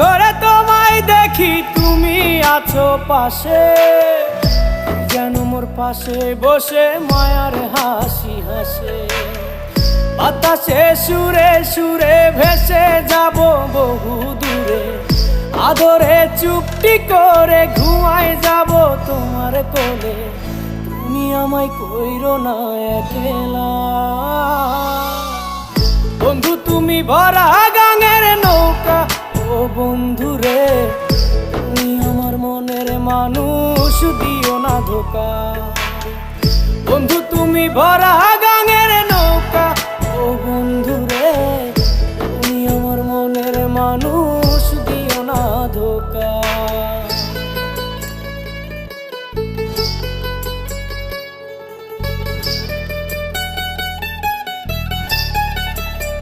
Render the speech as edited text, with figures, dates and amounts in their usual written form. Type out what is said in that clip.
ঘরে তোমায় দেখি তুমি আছো পাশে, যেন মোর পাশে বসে মায়ার হাসি হাসে। বাতাসে সুরে সুরে ভেসে যাব বহু দূরে, আদরে চুপটি করে ঘুমায় যাব তোমার কোলে। তুমি আমায় কইরো না একলা বন্ধু, তুমি ভরা গাঙের নৌকা। ও বন্ধু রে, তুমি আমার মনের মানুষ, দিও না ধোকা। বন্ধু তুমি ভরা গাঙের নৌকা। ও বন্ধু রে,